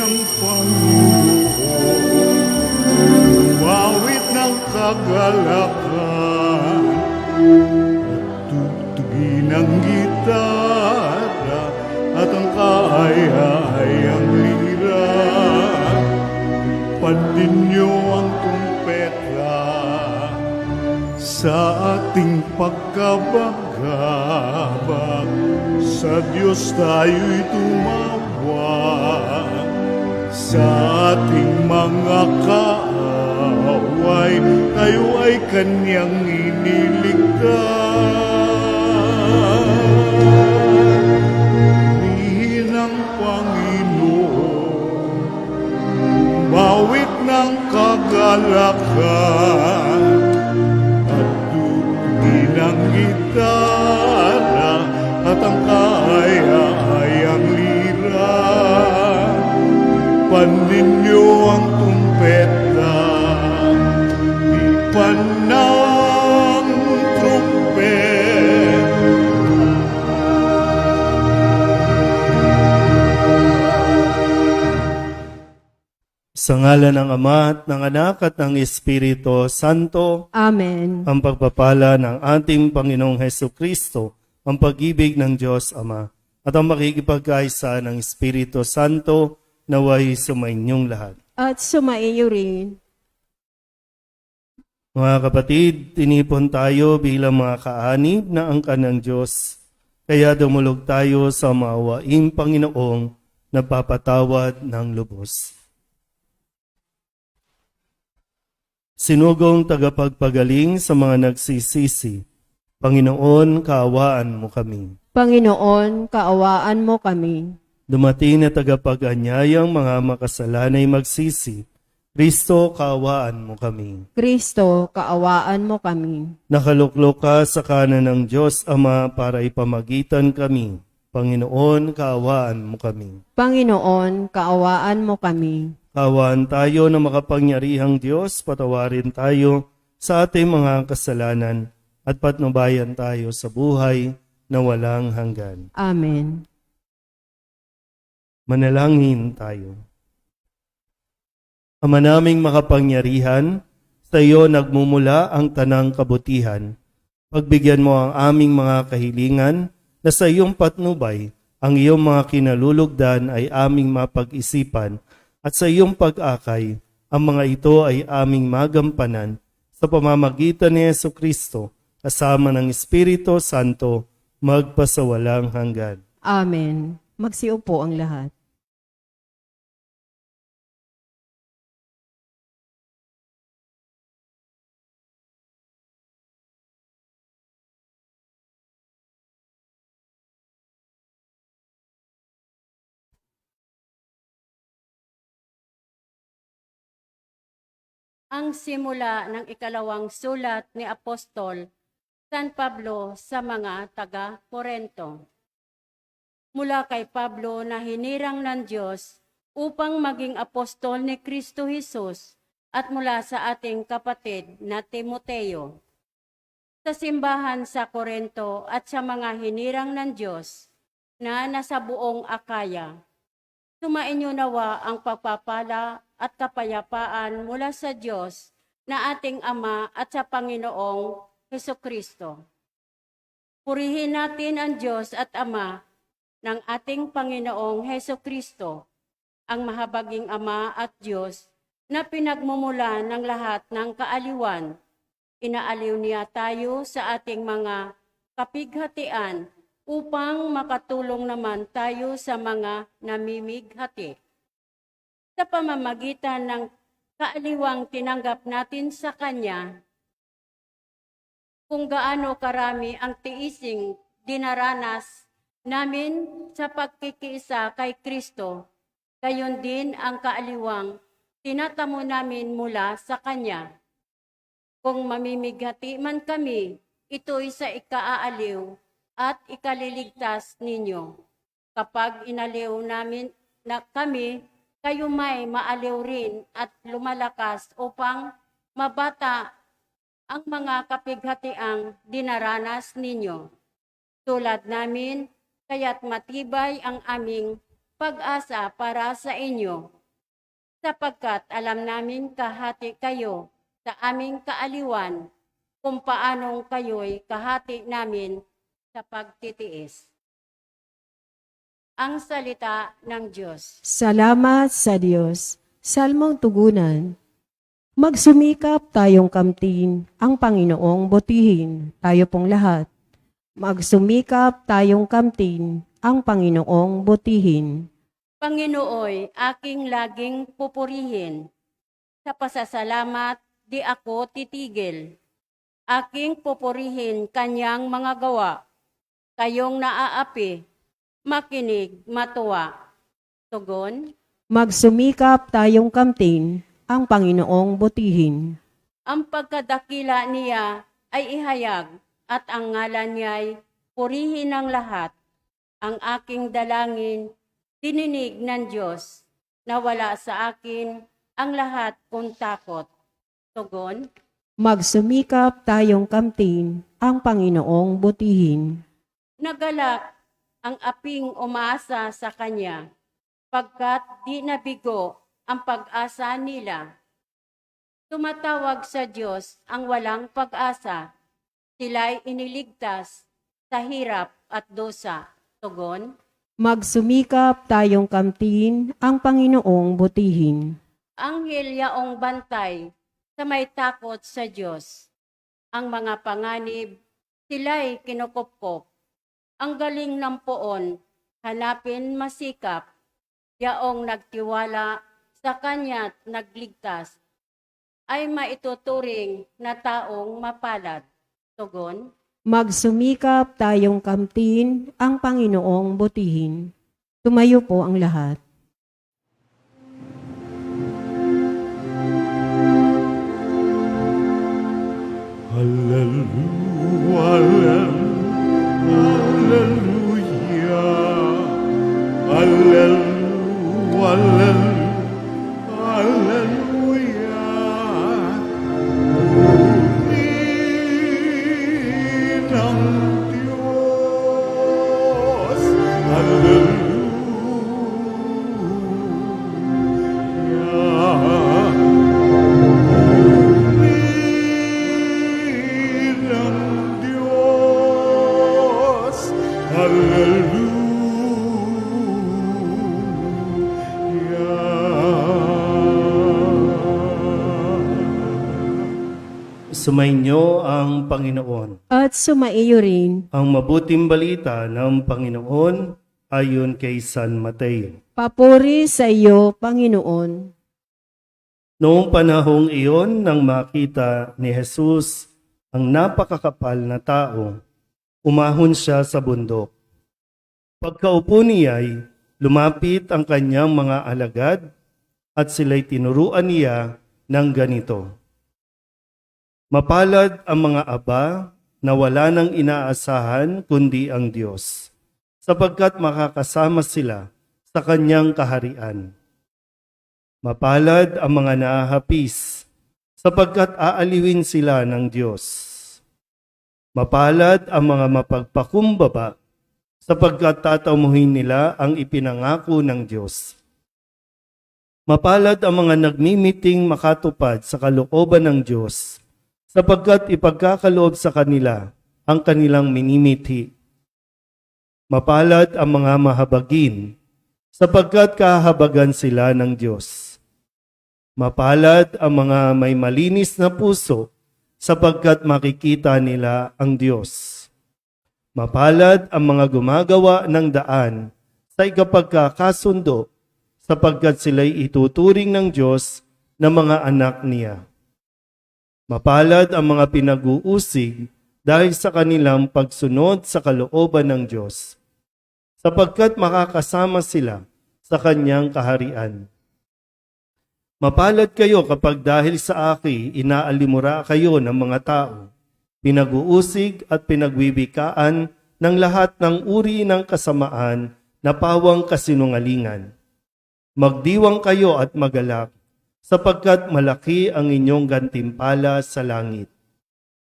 ng Panginoon, umawit ng kagalakan, tugtugin ang gitara at ang kaaya-ayang lira. Pandin niyo ang tumpeta sa ating pagkabagabag. Sa Diyos tayo'y tumawag, sa ating mga kaaway, tayo ay Kanyang iniligtas. Purihin ang Panginoon, bawit ng kagalakan, at tugtugin ang gitara at ang kaaya-ayang lira. Panin niyo ang tumpeta, tipan ng trumpet. Sa ngalan ng Ama at ng Anak at ng Espiritu Santo. Amen. Ang pagpapala ng ating Panginoong Hesukristo, ang pag-ibig ng Diyos Ama, at ang makikipagkaisa ng Espiritu Santo naway sumainyong lahat. At sumaiyo rin. Mga kapatid, tinipon tayo bilang mga kaanib na angkan ng Diyos. Kaya dumulog tayo sa maawaing Panginoong nagpapatawad ng lubos. Sinugong tagapagpagaling sa mga nagsisisi, Panginoon, kaawaan mo kami. Panginoon, kaawaan mo kami. Dumating na tagapag-anyayang mga makasalanay magsisi, Kristo, kaawaan mo kami. Kristo, kaawaan mo kami. Nakaluklok ka sa kanan ng Diyos Ama para ipamagitan kami. Panginoon, kaawaan mo kami. Panginoon, kaawaan mo kami. Kaawaan tayo na makapangyarihang Diyos, patawarin tayo sa ating mga kasalanan at patnubayan tayo sa buhay na walang hanggan. Amen. Manalangin tayo. Ama naming makapangyarihan, sa iyo nagmumula ang tanang kabutihan. Pagbigyan mo ang aming mga kahilingan na sa iyong patnubay, ang iyong mga kinalulugdan ay aming mapag-isipan at sa iyong pag-akay, ang mga ito ay aming magampanan sa pamamagitan ni Jesucristo kasama ng Espiritu Santo magpasawalang hanggan. Amen. Magsiupo ang lahat. Ang simula ng ikalawang sulat ni Apostol San Pablo sa mga taga-Korento. Mula kay Pablo na hinirang ng Diyos upang maging apostol ni Kristo Jesus at mula sa ating kapatid na Timoteo. Sa simbahan sa Korento at sa mga hinirang ng Diyos na nasa buong Akaya, sumainyo nawa ang pagpapala at kapayapaan mula sa Diyos na ating Ama at sa Panginoong Hesukristo. Purihin natin ang Diyos at Ama ng ating Panginoong Hesukristo, ang mahabaging Ama at Diyos na pinagmumula ng lahat ng kaaliwan. Inaaliw niya tayo sa ating mga kapighatian upang makatulong naman tayo sa mga namimighati. Sa pamamagitan ng kaaliwang tinanggap natin sa Kanya, kung gaano karami ang tiising dinaranas namin sa pagkikiisa kay Kristo, gayon din ang kaaliwang tinatamo namin mula sa Kanya. Kung mamimighati man kami, ito'y sa ikaaaliw at ikaliligtas ninyo. Kapag inaliw namin na kami, kayo may maaliw rin at lumalakas upang mabata ang mga kapighatiang dinaranas ninyo. Tulad namin, kaya't matibay ang aming pag-asa para sa inyo, sapagkat alam namin kahati kayo sa aming kaaliwan, kung paanong kayo'y kahati namin sa pagtitiis. Ang salita ng Diyos. Salamat sa Diyos. Salmong tugunan. Magsumikap tayong kamtin, ang Panginoong butihin, tayo pong lahat. Magsumikap tayong kamtin, ang Panginoong butihin. Panginooy, aking laging pupurihin. Sa pasasalamat, di ako titigil. Aking pupurihin kanyang mga gawa. Kayong naaapi, makinig, matuwa. Tugon, Magsumikap tayong kamtin, ang Panginoong butihin. ang pagkadakila niya ay ihayag at ang ngalan niya'y purihin ng lahat. Ang aking dalangin, dininig ng Diyos, na wala sa akin ang lahat kung takot. Tugon, Magsumikap tayong kamtin, ang Panginoong butihin. nagalak ang aping umaasa sa Kanya, pagkat di nabigo ang pag-asa nila. Tumatawag sa Diyos ang walang pag-asa, sila'y iniligtas sa hirap at dosa. Tugon, Magsumikap tayong kamtin, ang Panginoong butihin. anghel yaong bantay sa may takot sa Diyos. Ang mga panganib, sila'y kinukupkop. Ang galing ng poon, hanapin masikap. Yaong nagtiwala sa Kanya't nagligtas, ay maituturing na taong mapalad. Tugon, Magsumikap tayong kamtin, ang Panginoong butihin. Tumayo po ang lahat. Hallelujah, hallelujah, hallelujah, hallelujah. Purihin ang Diyos, hallelujah. Purihin ang Diyos, hallelujah. Sumainyo ang Panginoon. At sumaiyo rin, Ang mabuting balita ng Panginoon ayon kay San Mateo. papuri sa iyo, Panginoon. Noong panahong iyon nang makita ni Jesus ang napakakapal na tao, umahon siya sa bundok. Pagkaupo niya'y lumapit ang kanyang mga alagad at sila'y tinuruan niya ng ganito. Mapalad ang mga aba na wala nang inaasahan kundi ang Diyos, sapagkat makakasama sila sa kanyang kaharian. Mapalad ang mga nahahapis, sapagkat aaliwin sila ng Diyos. Mapalad ang mga mapagpakumbaba, sapagkat tatamuhin nila ang ipinangako ng Diyos. Mapalad ang mga nagmimiting makatupad sa kalooban ng Diyos, sapagkat ipagkakaloob sa kanila ang kanilang minimithi. Mapalad ang mga mahabagin, sapagkat kahabagan sila ng Diyos. Mapalad ang mga may malinis na puso, sapagkat makikita nila ang Diyos. Mapalad ang mga gumagawa ng daan sa ikapagkakasundo, sapagkat sila'y ituturing ng Diyos na mga anak niya. Mapalad ang mga pinag-uusig dahil sa kanilang pagsunod sa kalooban ng Diyos, sapagkat makakasama sila sa kanyang kaharian. Mapalad kayo kapag dahil sa akin inaalimura kayo ng mga tao, pinag-uusig at pinagwiwikaan ng lahat ng uri ng kasamaan na pawang kasinungalingan. Magdiwang kayo at magalak, sapagkat malaki ang inyong gantimpala sa langit.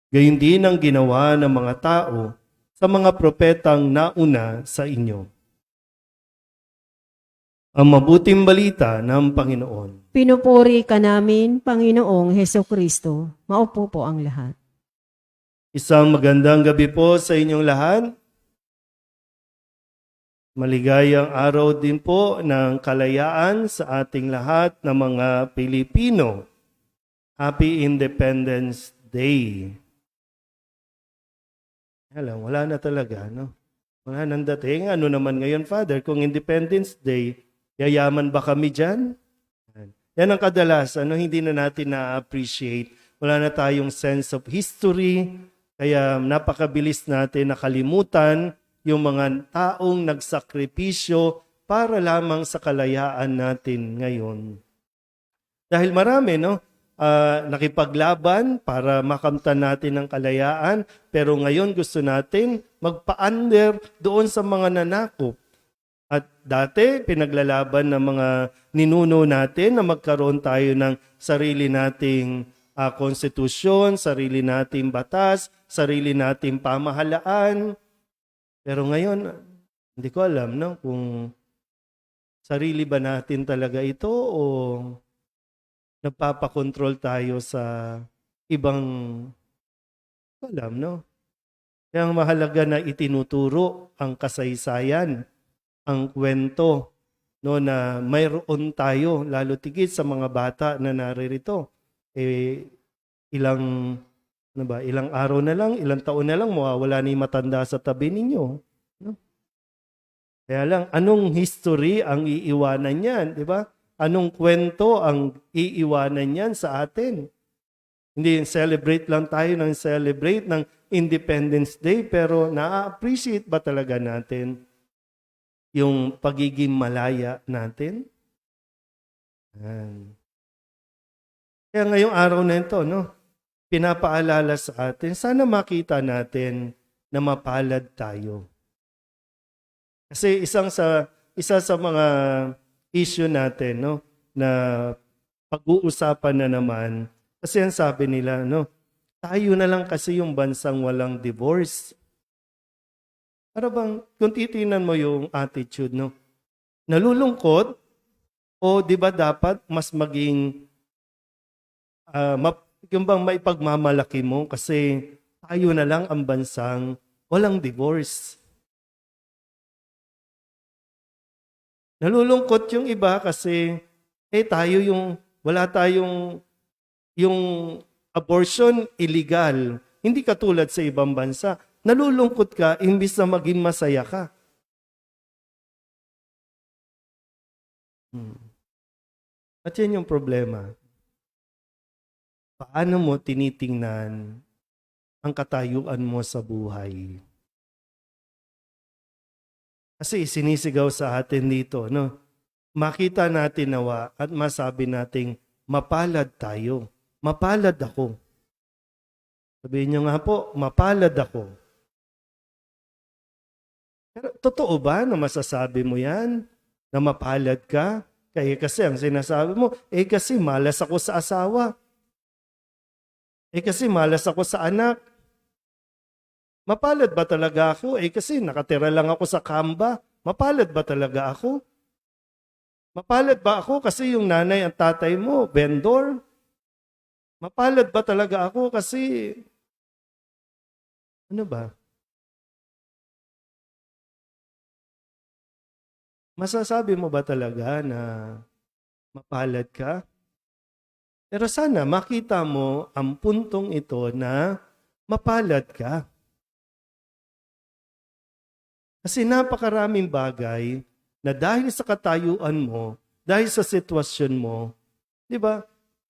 Gayon din ang ginawa ng mga tao sa mga propetang nauna sa inyo. Ang mabuting balita ng Panginoon. Pinupuri ka namin, Panginoong Heso Kristo. Maupo po ang lahat. Isang magandang gabi po sa inyong lahat. Maligayang araw din po ng kalayaan sa ating lahat ng mga Pilipino. Happy Independence Day. Alam, wala na talaga, no? Wala nang dating. Ano naman ngayon, Father, kung Independence Day, yayaman ba kami dyan? Yan ang kadalasan, hindi na natin na-appreciate. Wala na tayong sense of history, kaya napakabilis natin nakalimutan yung mga taong nagsakripisyo para lamang sa kalayaan natin ngayon. Dahil marami, nakipaglaban para makamtan natin ang kalayaan, pero ngayon gusto natin magpa-under doon sa mga nanakop. At dati, pinaglalaban ng mga ninuno natin na magkaroon tayo ng sarili nating konstitusyon, sarili nating batas, sarili nating pamahalaan. Pero ngayon, hindi ko alam kung sarili ba natin talaga ito o nagpapakontrol tayo sa ibang, hindi ko alam, Kaya ang mahalaga na itinuturo ang kasaysayan, ang kwento, na mayroon tayo, lalo tigit sa mga bata na naririto. Ilang araw na lang, ilang taon na lang, mawawala na yung matanda sa tabi ninyo. Kaya lang, anong history ang iiwanan niyan, di ba? Anong kwento ang iiwanan niyan sa atin? Hindi celebrate lang tayo celebrate ng Independence Day, pero na-appreciate ba talaga natin yung pagiging malaya natin? Kaya ngayong araw na ito, pinapaalala sa atin, sana makita natin na mapalad tayo. Kasi isa sa mga issue natin, na pag-uusapan na naman, kasi ang sabi nila, tayo na lang kasi yung bansang walang divorce. Para bang, kung titinan mo yung attitude, nalulungkot, o di ba dapat mas maging, yung bang maipagmamalaki mo kasi tayo na lang ang bansang walang divorce. Nalulungkot yung iba kasi tayo wala tayong yung abortion illegal. Hindi katulad sa ibang bansa. Nalulungkot ka imbis na maging masaya ka. At yan yung problema. Paano mo tinitingnan ang katayuan mo sa buhay? Kasi sinisigaw sa atin dito, makita natin nawa at masabi nating mapalad tayo. Mapalad ako. Sabihin niyo nga po, mapalad ako. Pero totoo ba na masasabi mo yan? Na mapalad ka? Kaya kasi ang sinasabi mo, kasi malas ako sa asawa. Kasi malas ako sa anak. Mapalad ba talaga ako? Kasi nakatira lang ako sa kamba. Mapalad ba talaga ako? Mapalad ba ako kasi yung nanay at tatay mo, vendor? Mapalad ba talaga ako kasi, ano ba? Masasabi mo ba talaga na mapalad ka? Pero sana makita mo ang puntong ito na mapalad ka. Kasi napakaraming bagay na dahil sa katayuan mo, dahil sa sitwasyon mo, di ba?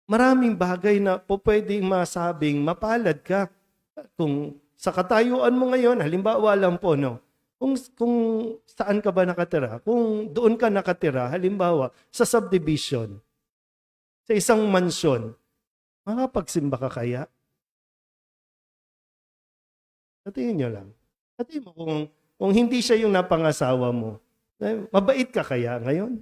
Maraming bagay na pwedeng masabing mapalad ka. Kung sa katayuan mo ngayon, halimbawa lang po, kung saan ka ba nakatira, kung doon ka nakatira, halimbawa, sa subdivision, sa isang mansyon, makapagsimba ka kaya? Satingin nyo lang. Satingin mo kung hindi siya yung napangasawa mo, mabait ka kaya ngayon?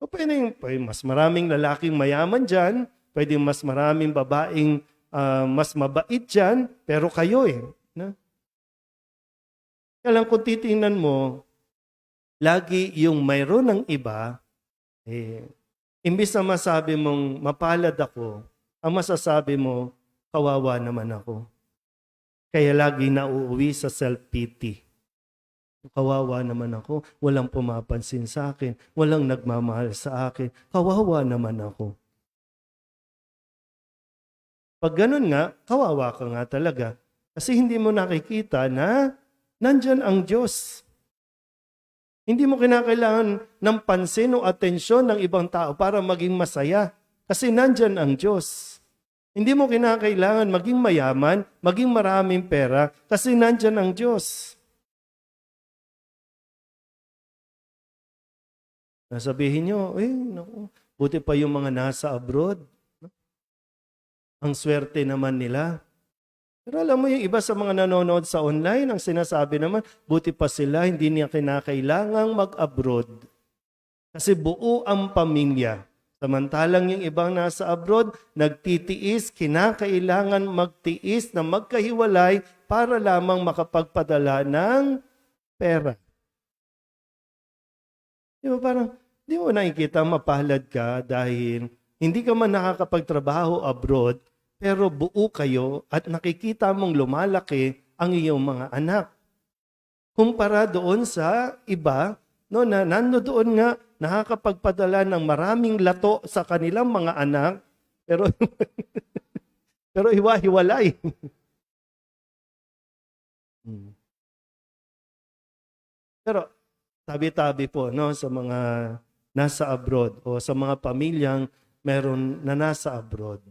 O pwede mas maraming lalaking mayaman dyan, pwede mas maraming babaeng mas mabait dyan, pero kayo No? Kaya lang kung titingnan mo, lagi yung mayroon ng iba, imbis na masabi mong mapalad ako, ang masasabi mo, kawawa naman ako. Kaya lagi nauuwi sa self-pity. Kawawa naman ako, walang pumapansin sa akin, walang nagmamahal sa akin, kawawa naman ako. Pag ganun nga, kawawa ka nga talaga. Kasi hindi mo nakikita na nandyan ang Diyos. Hindi mo kinakailangan ng pansin o atensyon ng ibang tao para maging masaya. Kasi nandyan ang Diyos. Hindi mo kinakailangan maging mayaman, maging maraming pera, kasi nandyan ang Diyos. Nasabihin nyo, naku, buti pa yung mga nasa abroad. Ang swerte naman nila. Pero alam mo yung iba sa mga nanonood sa online, ang sinasabi naman, buti pa sila, hindi niya kinakailangang mag-abroad. Kasi buo ang pamilya. Samantalang yung ibang nasa abroad, nagtitiis, kinakailangan magtiis na magkahiwalay para lamang makapagpadala ng pera. Di ba parang, di mo nakikita mapalad ka dahil hindi ka man nakakapagtrabaho abroad, pero buo kayo at nakikita mong lumalaki ang iyong mga anak. Kumpara doon sa iba, no, na nandoon nga nakakapagpadala ng maraming lato sa kanilang mga anak, pero pero hiwa-hiwalay. Pero tabi-tabi po, no, sa mga nasa abroad o sa mga pamilyang meron na nasa abroad.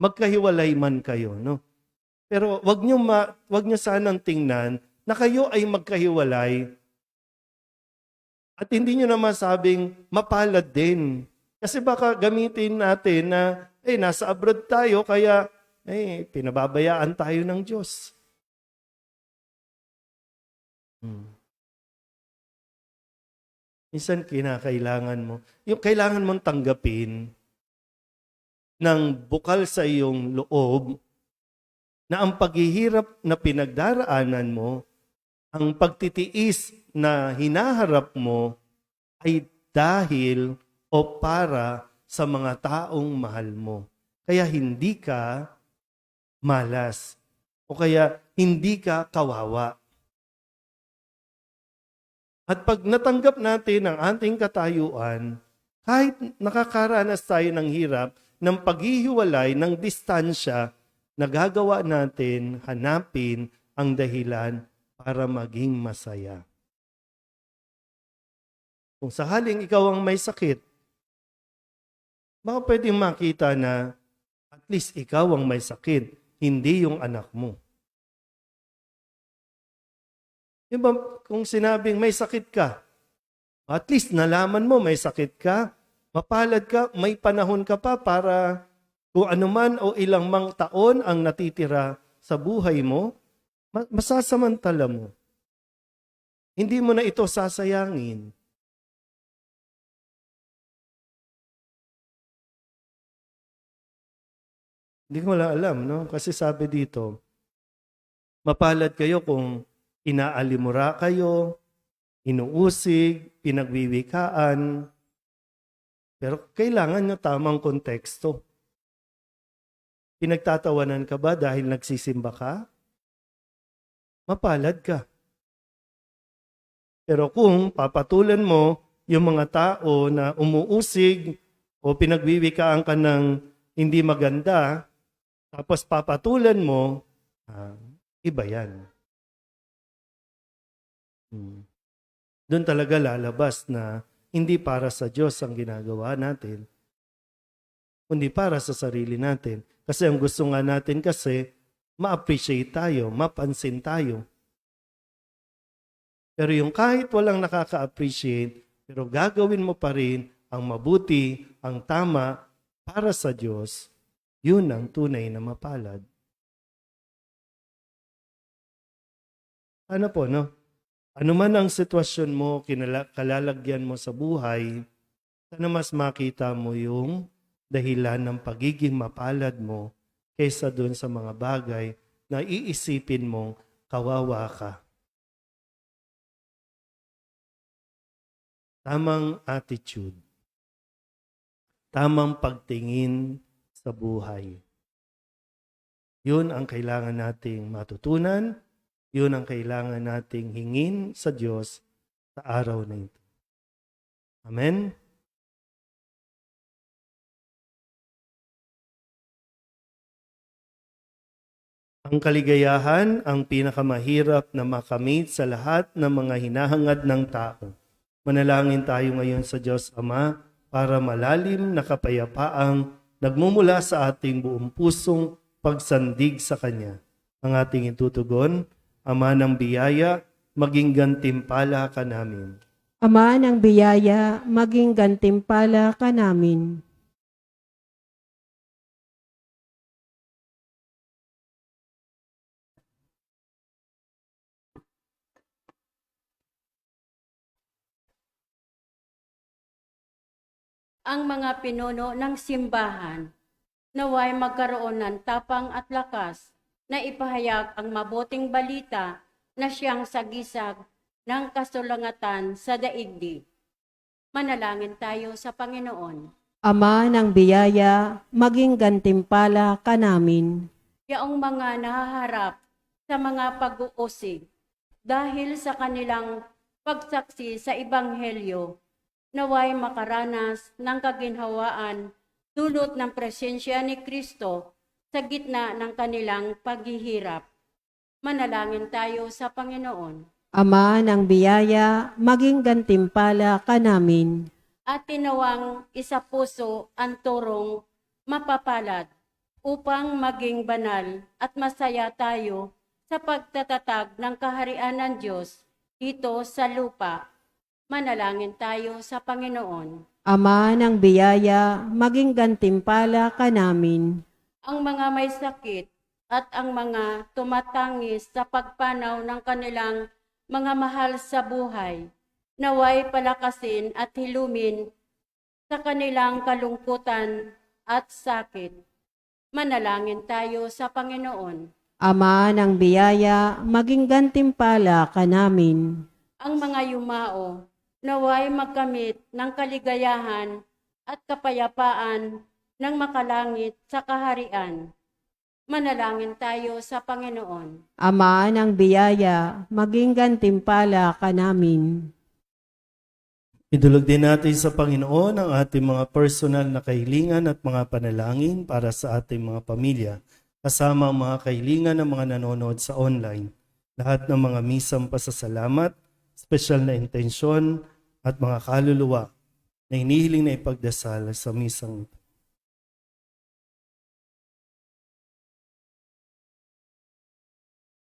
Magkahiwalay man kayo, no? Pero wag niyo sanang tingnan na kayo ay magkahiwalay at hindi niyo na masabing mapalad din. Kasi baka gamitin natin na nasa abroad tayo kaya pinababayaan tayo ng Diyos. Minsan kinakailangan mo, yung kailangan mong tanggapin ng bukal sa iyong loob na ang paghihirap na pinagdaraanan mo, ang pagtitiis na hinaharap mo ay dahil o para sa mga taong mahal mo. Kaya hindi ka malas o kaya hindi ka kawawa. At pag natanggap natin ang ating katayuan, kahit nakakaranas tayo ng hirap, ng paghihiwalay, ng distansya, nagagawa natin hanapin ang dahilan para maging masaya. Kung sakaling ikaw ang may sakit, baka pwedeng makita na at least ikaw ang may sakit, hindi yung anak mo. Diba, kung sinabing may sakit ka, at least nalaman mo may sakit ka, mapalad ka, may panahon ka pa para kung anuman o ilang mang taon ang natitira sa buhay mo, masasamantala mo. Hindi mo na ito sasayangin. Hindi ko wala alam, no? Kasi sabi dito, mapalad kayo kung inaalimura kayo, inuusig, pinagwiwikaan, pero kailangan nyo tamang konteksto. Pinagtatawanan ka ba dahil nagsisimba ka? Mapalad ka. Pero kung papatulan mo yung mga tao na umuusig o pinagwiwikaan ka ng hindi maganda, tapos papatulan mo, iba yan. Doon talaga lalabas na hindi para sa Diyos ang ginagawa natin, kundi para sa sarili natin. Kasi ang gusto nga natin kasi, ma-appreciate tayo, mapansin tayo. Pero yung kahit walang nakaka-appreciate, pero gagawin mo pa rin ang mabuti, ang tama para sa Diyos, yun ang tunay na mapalad. Ano po, no? Ano man ang sitwasyon mo, kalalagyan mo sa buhay, sana mas makita mo yung dahilan ng pagiging mapalad mo kaysa dun sa mga bagay na iisipin mong kawawa ka. tamang attitude, tamang pagtingin sa buhay. Yun ang kailangan nating matutunan, yun ang kailangan nating hingin sa Diyos sa araw na ito. Amen? Ang kaligayahan ang pinakamahirap na makamit sa lahat ng mga hinahangad ng tao. Manalangin tayo ngayon sa Diyos Ama para malalim na kapayapaang nagmumula sa ating buong pusong pagsandig sa Kanya. Ang ating itutugon, Ama ng biyaya, maging gantimpala ka namin. Ama ng biyaya, maging gantimpala ka namin. Ang mga pinuno ng simbahan naway magkaroon ng tapang at lakas na ipahayag ang mabuting balita na siyang sagisag ng kasulangatan sa daigdig. Manalangin tayo sa Panginoon. Ama ng biyaya, maging gantimpala ka namin. Yaong mga nahaharap sa mga pag-uusig dahil sa kanilang pagsaksi sa Ebanghelyo, naway makaranas ng kaginhawaan dulot ng presensya ni Kristo sa gitna ng kanilang paghihirap. Manalangin tayo sa Panginoon. Ama ng biyaya, maging gantimpala ka namin. At tinawang isa puso ang turong mapapalad upang maging banal at masaya tayo sa pagtatatag ng kaharian ng Diyos dito sa lupa. Manalangin tayo sa Panginoon. Ama ng biyaya, maging gantimpala ka namin. Ang mga may sakit at ang mga tumatangis sa pagpanaw ng kanilang mga mahal sa buhay, naway palakasin at hilumin sa kanilang kalungkutan at sakit. Manalangin tayo sa Panginoon. Ama ng biyaya, maging gantimpala ka namin. Ang mga yumao, naway magkamit ng kaligayahan at kapayapaan ng makalangit sa kaharian. Manalangin tayo sa Panginoon. Ama ng biyaya, maging gantimpala ka namin. Idulog din natin sa Panginoon ang ating mga personal na kahilingan at mga panalangin para sa ating mga pamilya, kasama ang mga kahilingan ng mga nanonood sa online. Lahat ng mga misang pasasalamat, special na intensyon at mga kaluluwa na hinihiling na ipagdasal sa misang ito.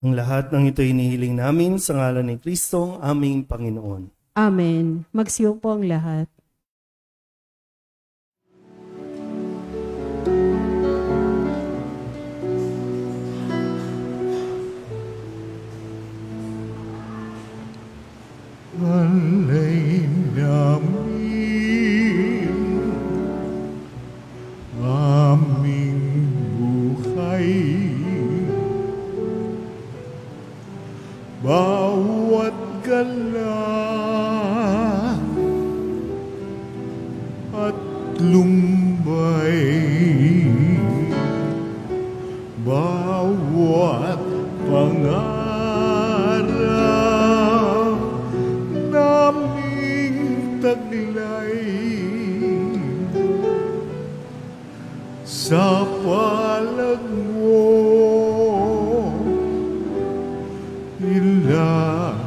Ang lahat ng ito hinihiling namin sa ngalan ni Kristong aming Panginoon. Amen. Magsiupo ang lahat. Alay namin aming buhay, bawat gala at lumbay, bawat pangarap naming taglay sa palad mo ilalagay.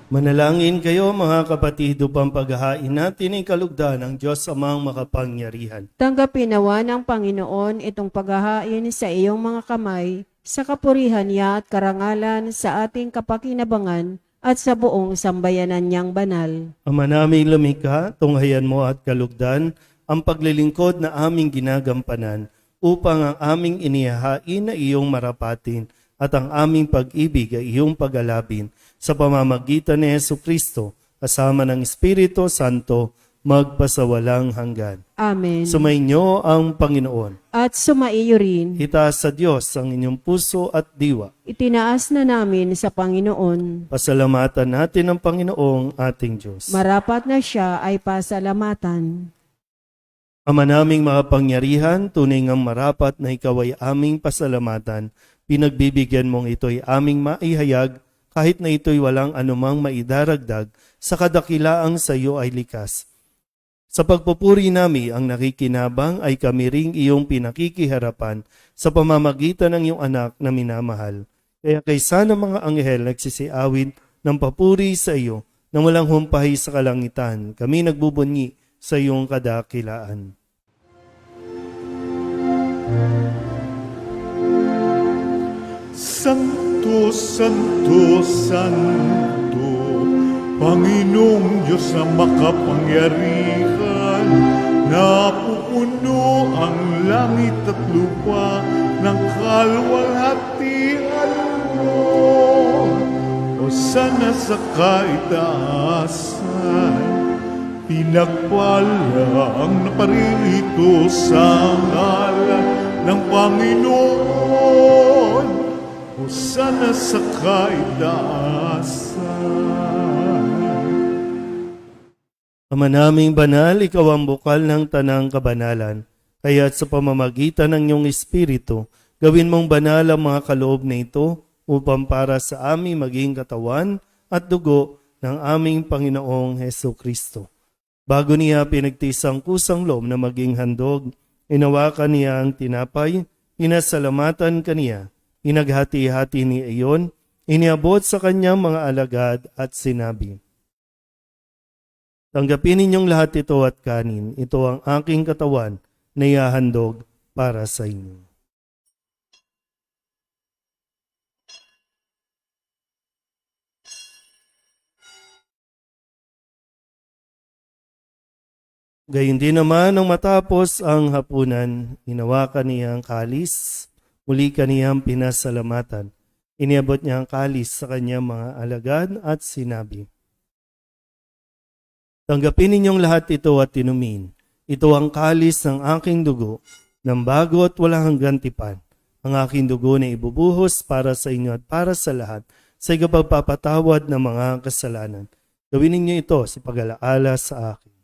Manalangin kayo mga kapatid upang paghahain natin ang kalugdan ng Diyos Amang makapangyarihan. Tanggapin nawa ng Panginoon itong paghahain sa iyong mga kamay, sa kapurihan niya at karangalan sa ating kapakinabangan at sa buong sambayanan niyang banal. Ama naming lumikha, tunghayan mo at kalugdan ang paglilingkod na aming ginagampanan upang ang aming inihahain na iyong marapatin at ang aming pag-ibig ay iyong pag-alabin sa pamamagitan ni Jesu Kristo kasama ng Espiritu Santo magpasawalang hanggan. Amen. Sumainyo ang Panginoon. At sumaiyo rin, Itaas sa Diyos ang inyong puso at diwa. itinaas na namin sa Panginoon. Pasalamatan natin ang Panginoong ating Diyos. Marapat na siya ay pasalamatan. Ama naming makapangyarihan, tunay ngang marapat na ikaw ay aming pasalamatan. Pinagbibigyan mong ito'y aming maihayag kahit na ito'y walang anumang maidaragdag sa kadakilaang sa iyo ay likas. Sa pagpupuri nami ang nakikinabang ay kami ring iyong pinakikiharapan sa pamamagitan ng iyong anak na minamahal. Kaya kaysa ng mga anghel nagsisiawit ng papuri sa iyo na walang humpahi sa kalangitan, kami nagbubunyi sa iyong kadakilaan. Santo, Santo, Santo, Panginoong Diyos na makapangyarihan, napupuno ang langit at lupa ng kalwalhatian mo. O sana sa kaitaasan, pinagpala ang naparirito sa ngalan ng Panginoon. O sana sa kaitaasan. Ama naming banal, ikaw ang bukal ng tanang kabanalan. Kaya't sa pamamagitan ng iyong Espiritu, gawin mong banal ang mga kaloob na ito upang para sa aming maging katawan at dugo ng aming Panginoong Heso Kristo. Bago niya pinagtiis ang kusang loob na maging handog, inawakan niya ang tinapay, pinasalamatan kaniya, inaghati-hati ni iyon, iniabot sa kanyang mga alagad at sinabi, Tanggapin ninyong lahat ito at kanin. Ito ang aking katawan na ihahandog para sa inyo. Gayun din naman nang matapos ang hapunan, hinawakan niya ang kalis, muli kaniyang pinasalamatan. Iniabot niya ang kalis sa kanyang mga alagad at sinabi, Tanggapin ninyong lahat ito at inumin. Ito ang kalis ng aking dugo, ng bago at walang hanggang tipan. Ang aking dugo na ibubuhos para sa inyo at para sa lahat, sa ikapagpapatawad ng mga kasalanan. Gawin ninyo ito sa pag-alaala sa akin.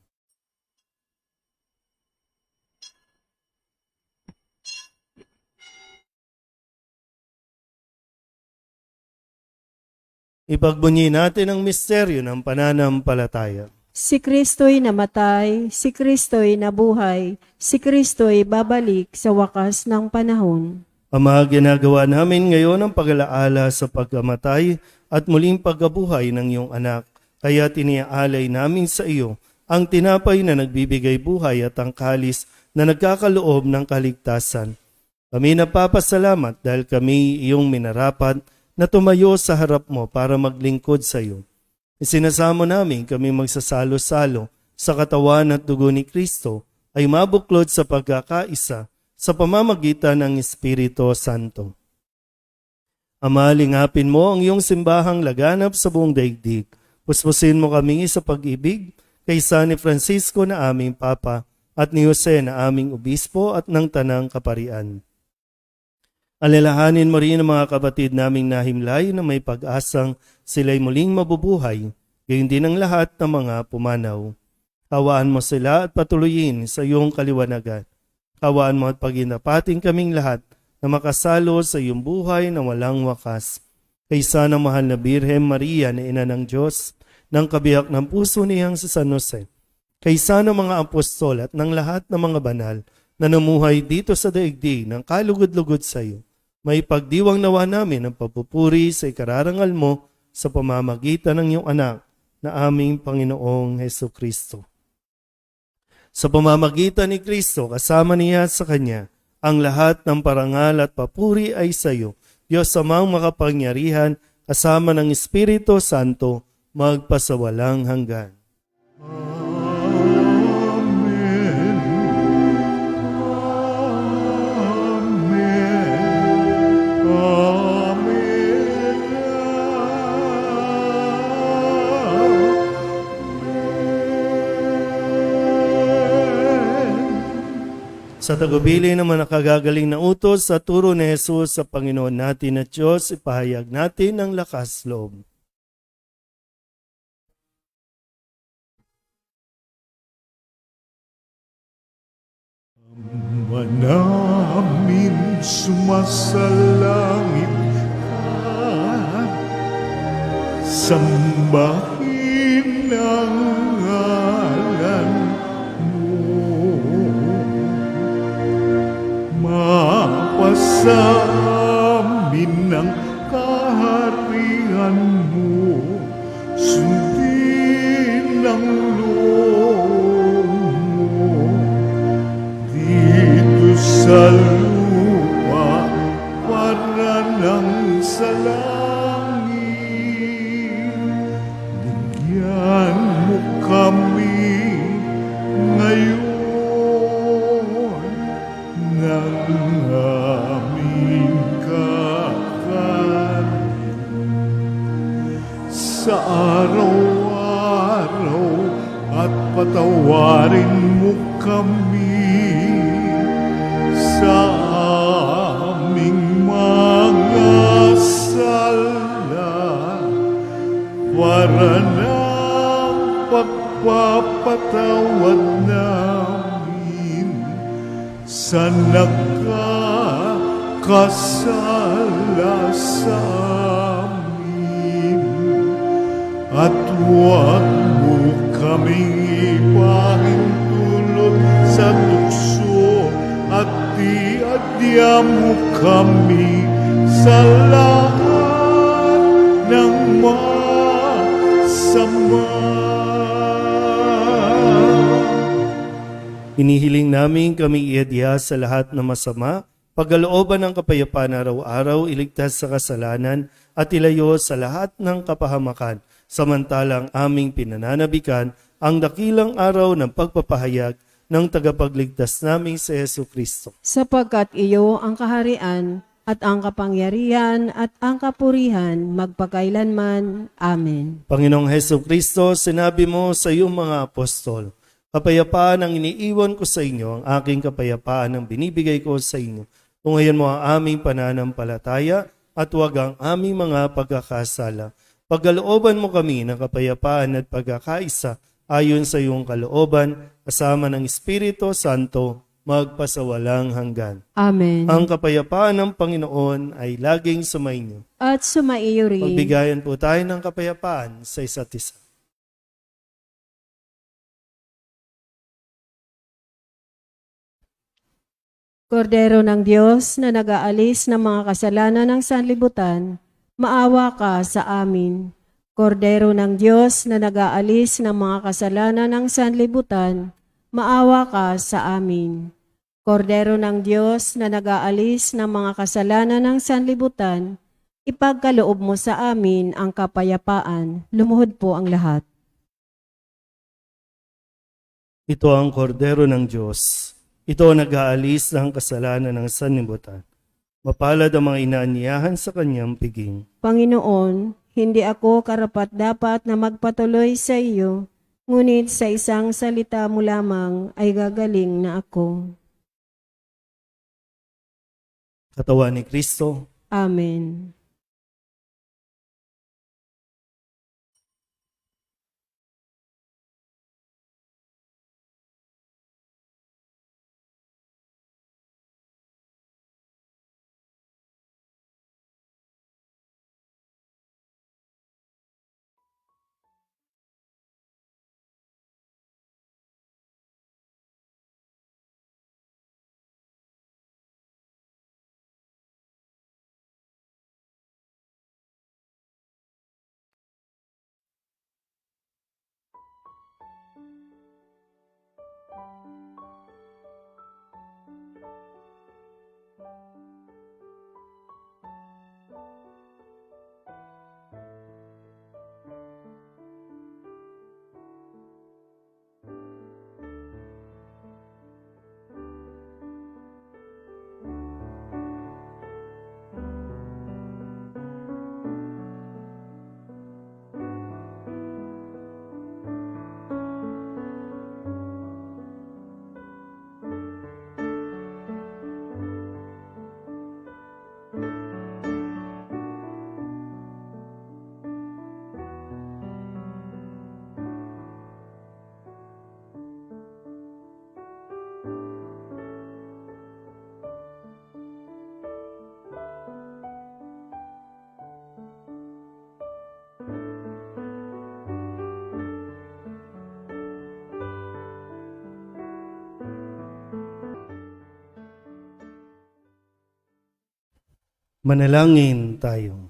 Ipagbunyi natin ang misteryo ng pananampalataya. Si Kristo'y namatay, si Kristo'y nabuhay, si Kristo'y babalik sa wakas ng panahon. Ama, ginagawa namin ngayon ang pag-alaala sa pagkamatay at muling pagkabuhay ng iyong anak. Kaya tiniaalay namin sa iyo ang tinapay na nagbibigay buhay at ang kalis na nagkakaloob ng kaligtasan. Kami napapasalamat dahil kami iyong minarapat na tumayo sa harap mo para maglingkod sa iyo. Isinasamo namin kami magsasalo-salo sa katawan at dugo ni Kristo ay mabuklod sa pagkakaisa sa pamamagitan ng Espiritu Santo. Ama, lingapin mo ang iyong simbahang laganap sa buong daigdig. Puspusin mo kami sa pag-ibig kaysa ni Francisco na aming Papa at ni Jose na aming Obispo at ng Tanang Kaparian. Alalahanin mo rin ang mga kapatid naming nahimlay na may pag-asang sila'y muling mabubuhay, gayon din ang lahat ng mga pumanaw. Hawaan mo sila at patuloyin sa iyong kaliwanagan. Hawaan mo at paginapating kaming lahat na makasalo sa iyong buhay na walang wakas. Kaysa ng mahal na Birhen Maria na Ina ng Diyos, ng kabiyak ng puso niyang si San Jose, kaysa ng mga apostol at ng lahat ng mga banal na namuhay dito sa daigdig ng kalugod-lugod sa iyo, may pagdiwang nawa namin ang papupuri sa ikararangal mo sa pamamagitan ng iyong anak na aming Panginoong Heso Kristo. Sa pamamagitan ni Kristo, kasama niya sa Kanya, ang lahat ng parangal at papuri ay sa iyo, Diyos Amang makapangyarihan, kasama ng Espiritu Santo, magpasawalang hanggan. Amen. Amen. Amen. Sa tagubili naman nakagagaling na utos sa turo ni Jesus sa Panginoon natin at Diyos, ipahayag natin ang lakas loob. Manamin sumasalangit ka, sambahin ang ngalan mo. Mapasamin ang kaharian mo, sundin ang loob mo. Dito sa lupa para nang sa langit, bigyan mo kami ngayon ng aming kakanin. Sa araw-araw at patawarin mo kami sa aming mga sala, para ng pagpapatawad namin sa nagkakasala sa amin. At huwag mo kaming ipahintulot sa tukso, at diadya mo kami sa lahat ng masama. Inihiling namin kami iadya sa lahat ng masama, pagkalooban ng kapayapaan araw-araw, iligtas sa kasalanan at ilayo sa lahat ng kapahamakan, samantalang aming pinananabikan ang dakilang araw ng pagpapahayag ng tagapagligtas naming si Hesu Kristo. Sapagkat iyo ang kaharian at ang kapangyarihan at ang kapurihan magpakailanman. Amen. Panginoong Hesu Kristo, sinabi mo sa iyong mga apostol, kapayapaan ang iniiwan ko sa inyo, ang aking kapayapaan ang binibigay ko sa inyo. Tungayan mo ang aming pananampalataya at huwag ang aming mga pagkakasala. Pagkalooban mo kami ng kapayapaan at pagkakaisa ayon sa iyong kalooban, kasama ng Espiritu Santo, magpasawalang hanggan. Amen. Ang kapayapaan ng Panginoon ay laging sumainyo. At sumaiyo rin. Pagbigayan po tayo ng kapayapaan sa isa't isa. Kordero ng Diyos na nag-aalis ng mga kasalanan ng sanlibutan, maawa ka sa amin. Kordero ng Diyos na nag-aalis ng mga kasalanan ng sanlibutan, maawa ka sa amin. Kordero ng Diyos na nag-aalis ng mga kasalanan ng sanlibutan, ipagkaloob mo sa amin ang kapayapaan. Lumuhod po ang lahat. Ito ang kordero ng Diyos. Ito ang nag-aalis ng kasalanan ng sanlibutan. Mapalad ang mga inaanyayahan sa kanyang piging. Panginoon, hindi ako karapat-dapat na magpatuloy sa iyo, ngunit sa isang salita mo lamang ay gagaling na ako. Katawan ni Kristo. Amen. Manalangin tayo.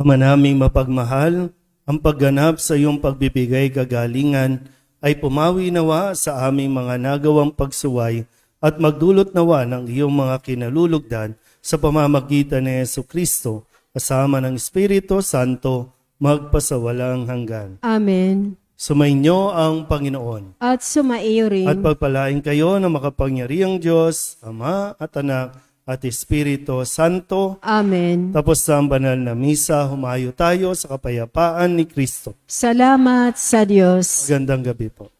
Ama naming mapagmahal, ang pagganap sa iyong pagbibigay kagalingan ay pumawi nawa sa aming mga nagawang pagsuway at magdulot nawa ng iyong mga kinalulugdan sa pamamagitan ni Jesucristo kasama ng Espiritu Santo magpasawalang hanggan. Amen. Sumainyo ang Panginoon. At sumaiyo rin. At pagpalain kayo ng makapangyarihang Diyos, Ama at Anak at Espiritu Santo. Amen. Tapos sa banal na misa, humayo tayo sa kapayapaan ni Kristo. Salamat sa Diyos. Magandang gabi po.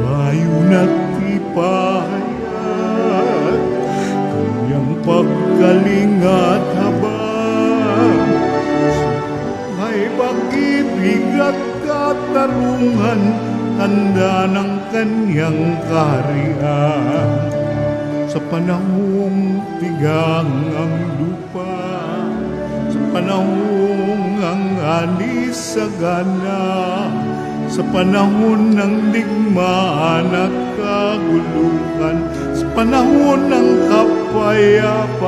Ayun at ipahayag kanyang pagkalingat habang ay pag-ibig at katarungan, tanda ng kanyang kaharian. Sa panahong tigang ang lupa, sa panahong ang anis sa gana, sa panahon ng digmaan at kaguluhan, sa panahon ng kapayapaan,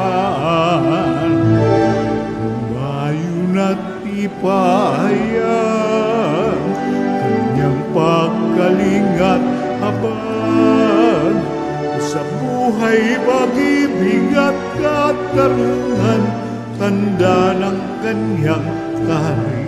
ngayon at ipahayag kanyang pagkalingat habang sa buhay, pag-ibig at katarungan, tanda ng kanyang kaharian.